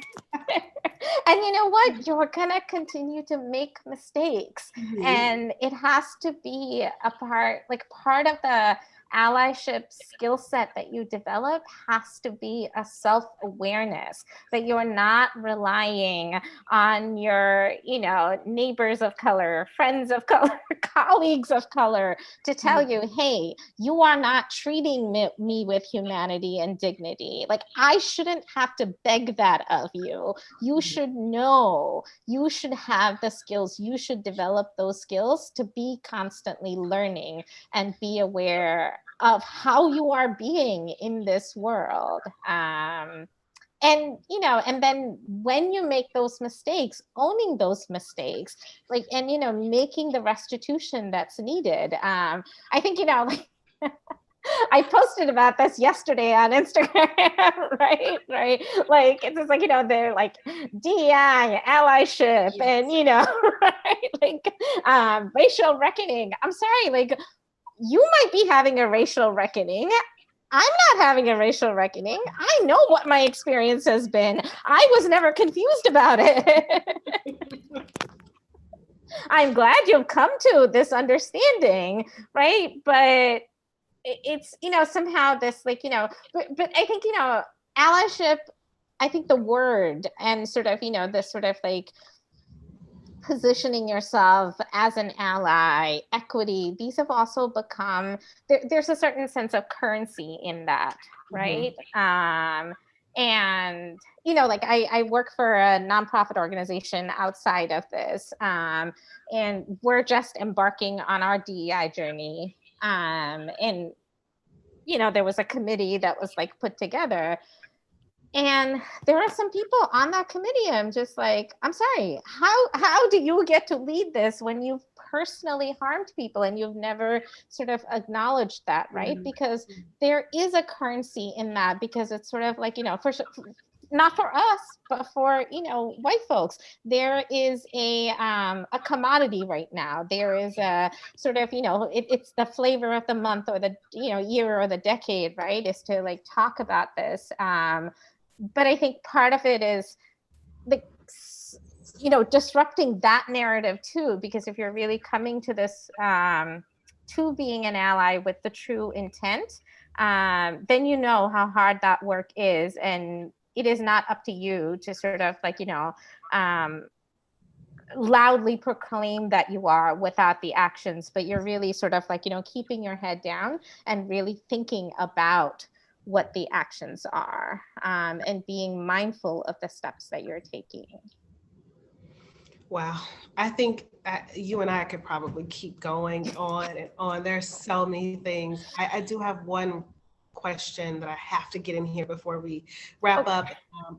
And you know what? You're gonna continue to make mistakes, Mhm. and it has to be a part, like part of the allyship skill set that you develop has to be a self-awareness, that you're not relying on your, neighbors of color, friends of color, colleagues of color to tell you, hey, you are not treating me with humanity and dignity. Like, I shouldn't have to beg that of you. You should know, you should have the skills, you should develop those skills to be constantly learning and be aware of how you are being in this world. And then when you make those mistakes, owning those mistakes, like, and making the restitution that's needed. I think, like, I posted about this yesterday on Instagram, right, like, it's just like, they're like DEI, allyship, and right, like, racial reckoning. I'm sorry, like, you might be having a racial reckoning. I'm not having a racial reckoning. I know what my experience has been. I was never confused about it. I'm glad you've come to this understanding, right? But it's, somehow this, like, but I think, allyship, I think the word and sort of, this sort of like positioning yourself as an ally, equity, these have also become, there's a certain sense of currency in that, Mhm. right? And, like, I work for a nonprofit organization outside of this, and we're just embarking on our DEI journey. And, there was a committee that was like put together, and there are some people on that committee. I'm just like, I'm sorry, how do you get to lead this when you've personally harmed people and you've never sort of acknowledged that, right? Mhm. Because there is a currency in that, because it's sort of like, not for us, but for, white folks, there is a commodity right now. There is a sort of, it's the flavor of the month, or the, year, or the decade, right, is to like talk about this. But I think part of it is like, disrupting that narrative too, because if you're really coming to this, to being an ally with the true intent, then you know how hard that work is, and it is not up to you to sort of like, um, loudly proclaim that you are without the actions, but you're really sort of like, keeping your head down and really thinking about what the actions are, and being mindful of the steps that you're taking. Wow. I think you and I could probably keep going on and on. There's so many things. I do have one question that I have to get in here before we wrap Oh, up.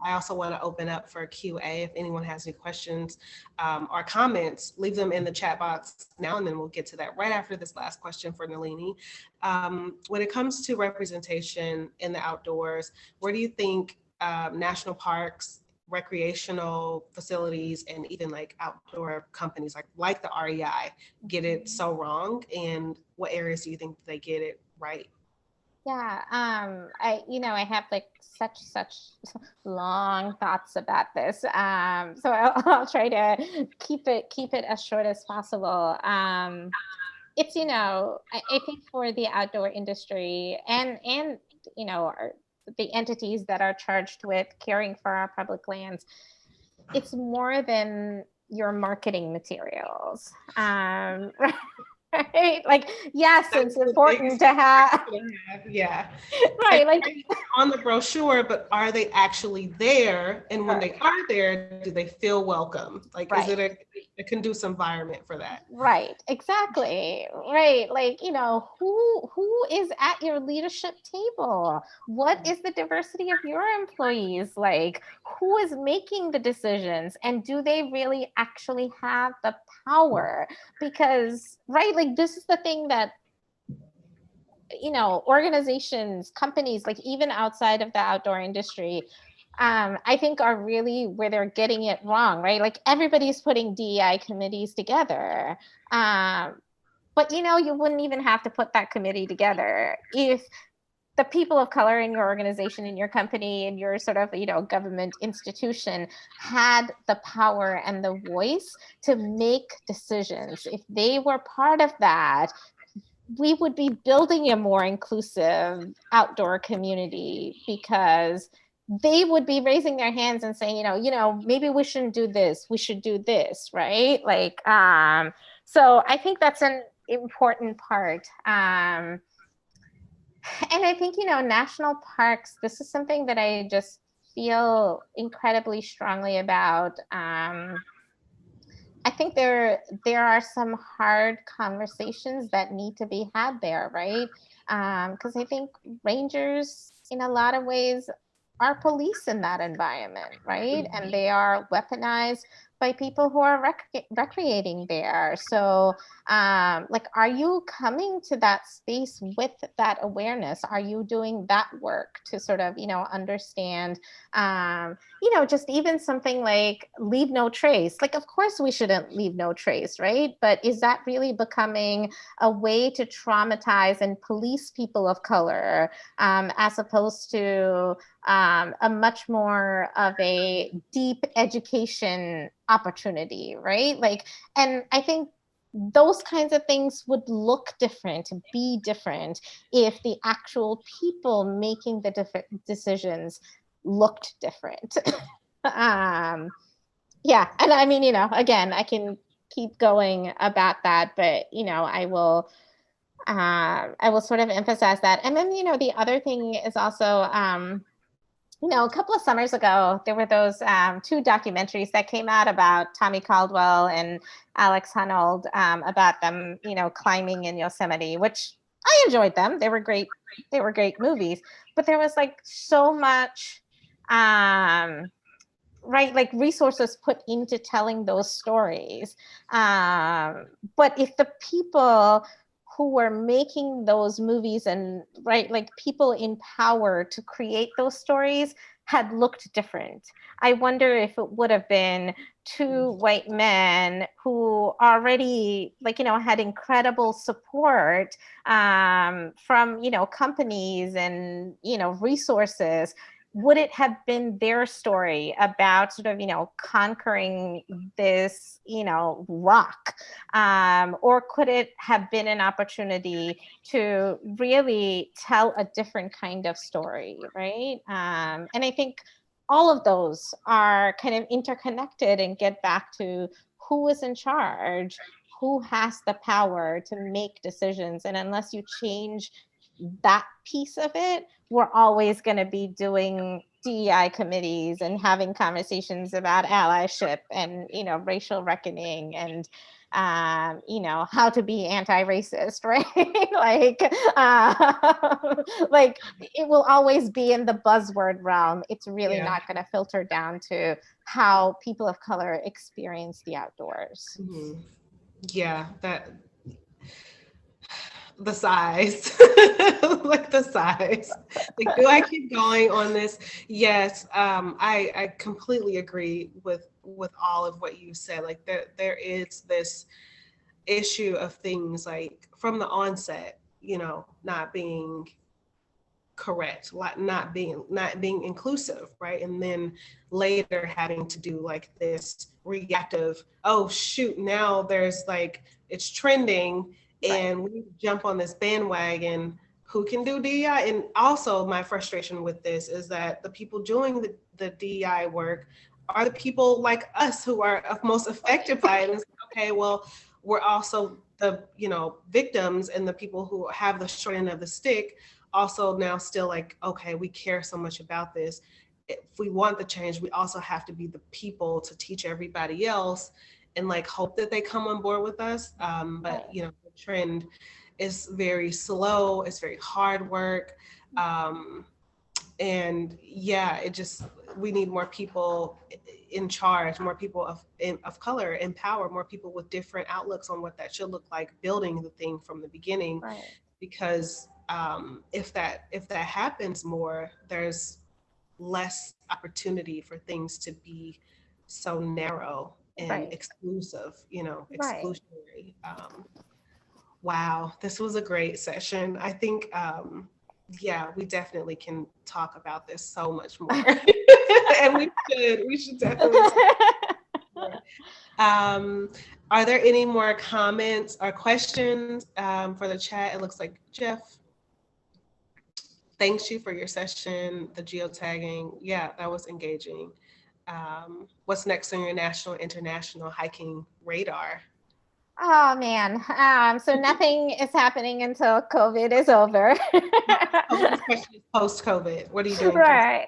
I also want to open up for Q&A. If anyone has any questions or comments, leave them in the chat box now, and then we'll get to that right after this last question for Nalini. When it comes to representation in the outdoors, where do you think national parks, recreational facilities, and even like outdoor companies like the REI get it so wrong, and what areas do you think they get it right? yeah. I have like such long thoughts about this. So I'll try to keep it as short as possible. It's, I think for the outdoor industry, and the entities that are charged with caring for our public lands, it's more than your marketing materials. Right, like, yes, That's it's the important biggest to have. question I have. Yeah. It's Right, like, great on the brochure, but are they actually there? And when they are there, do they feel welcome? Like, is it right. a conducive environment for that? Right, exactly. Right. Like, who is at your leadership table? What is the diversity of your employees like? Who is making the decisions? And do they really actually have the power? Because, right, like, this is the thing that, organizations, companies, like, even outside of the outdoor industry, I think are really where they're getting it wrong, right? Like everybody's putting DEI committees together. Um, but you wouldn't even have to put that committee together if the people of color in your organization, in your company, in your sort of government institution had the power and the voice to make decisions. If they were part of that, we would be building a more inclusive outdoor community because they would be raising their hands and saying, maybe we shouldn't do this, we should do this, right? Like, so I think that's an important part. And I think, national parks, this is something that I just feel incredibly strongly about. I think there are some hard conversations that need to be had there, right? Because I think rangers, in a lot of ways, are police in that environment, right? And they are weaponized by people who are recreating there. So, like, are you coming to that space with that awareness? Are you doing that work to sort of, understand? Just even something like leave no trace. Like, of course, we shouldn't leave no trace, right? But is that really becoming a way to traumatize and police people of color, as opposed to a much more of a deep education opportunity, right? Like, and I think those kinds of things would look different, be different, if the actual people making the decisions looked different. um, yeah, and I mean, again, I can keep going about that, but I will sort of emphasize that. And then, the other thing is also, a couple of summers ago, there were those two documentaries that came out about Tommy Caldwell and Alex Honnold, about them, climbing in Yosemite, which I enjoyed them. They were great. They were great movies, but there was like so much, right, like resources put into telling those stories. But if the people who were making those movies and right, like people in power to create those stories had looked different, I wonder if it would have been two white men who already, like, had incredible support, from, companies and, resources. Would it have been their story about sort of, conquering this, rock? Or could it have been an opportunity to really tell a different kind of story, right? And I think all of those are kind of interconnected and get back to who is in charge, who has the power to make decisions. And unless you change that piece of it, we're always going to be doing DEI committees and having conversations about allyship and, racial reckoning and, how to be anti-racist, right? like, like it will always be in the buzzword realm. It's really Yeah. not going to filter down to how people of color experience the outdoors. Mhm. Yeah, that the size, like the size. Like, do I keep going on this? Yes, I completely agree with all of what you said. Like there is this issue of things like from the onset, not being correct, like not being inclusive, right? And then later having to do like this reactive, oh shoot, now there's like it's trending Right. and we need to jump on this bandwagon. Who can do DEI? And also my frustration with this is that the people doing the DEI work are the people like us who are most affected by it. And it's like, okay, well, we're also the victims and the people who have the short end of the stick also now still like, okay, we care so much about this. If we want the change, we also have to be the people to teach everybody else and like hope that they come on board with us. But Right. the trend is very slow. It's very hard work. Um, and yeah, it just we need more people in charge, more people of color in power, more people with different outlooks on what that should look like, building the thing from the beginning, Right. because if that happens more, there's less opportunity for things to be so narrow and Right. exclusive, Right. exclusionary. Wow, this was a great session. I think, yeah, we definitely can talk about this so much more. And we should definitely talk more. Um, are there any more comments or questions for the chat? It looks like Jeff thanks you for your session, the geotagging. Yeah, that was engaging. What's next on your national international hiking radar? Oh man. So nothing is happening until COVID is over. Oh, this question is post COVID. What are you doing post? Right.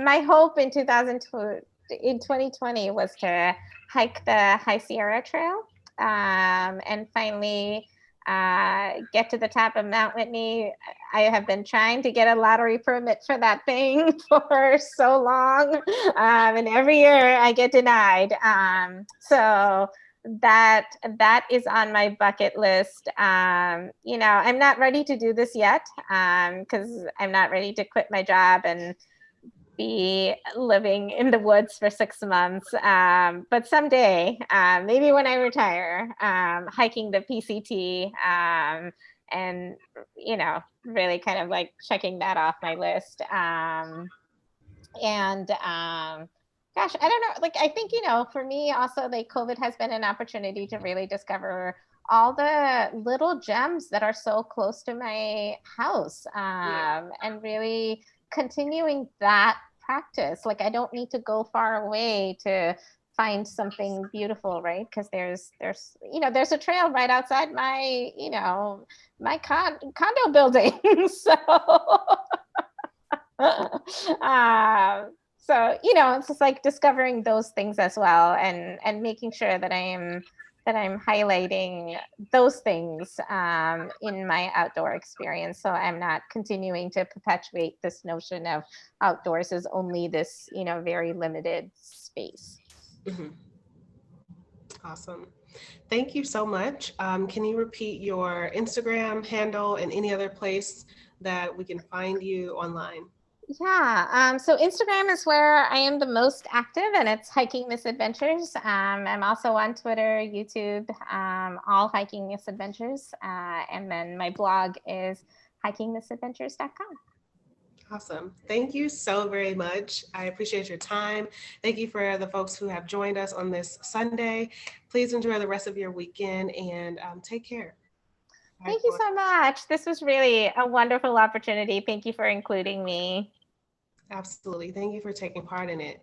My hope in 2002, in 2020 was to hike the High Sierra Trail, and finally get to the top of Mount Whitney. I have been trying to get a lottery permit for that thing for so long, and every year I get denied. So that is on my bucket list. I'm not ready to do this yet, because I'm not ready to quit my job and be living in the woods for 6 months. But someday, maybe when I retire, hiking the PCT, and really kind of like checking that off my list. And Gosh, I don't know. Like, I think, for me also, like, COVID has been an opportunity to really discover all the little gems that are so close to my house, Yeah. and really continuing that practice. Like, I don't need to go far away to find something beautiful, right? Because there's a trail right outside my condo building. So it's just like discovering those things as well, and making sure that I'm highlighting those things, in my outdoor experience, so I'm not continuing to perpetuate this notion of outdoors as only this very limited space. Mhm. Awesome. Thank you so much. Can you repeat your Instagram handle and any other place that we can find you online? Yeah. So Instagram is where I am the most active, and it's Hiking Misadventures. I'm also on Twitter, YouTube, all Hiking Misadventures. And then my blog is hikingmisadventures.com. Awesome. Thank you so very much. I appreciate your time. Thank you for the folks who have joined us on this Sunday. Please enjoy the rest of your weekend and take care. Bye, Thank you everyone. so much. This was really a wonderful opportunity. Thank you for including me. Absolutely. Thank you for taking part in it.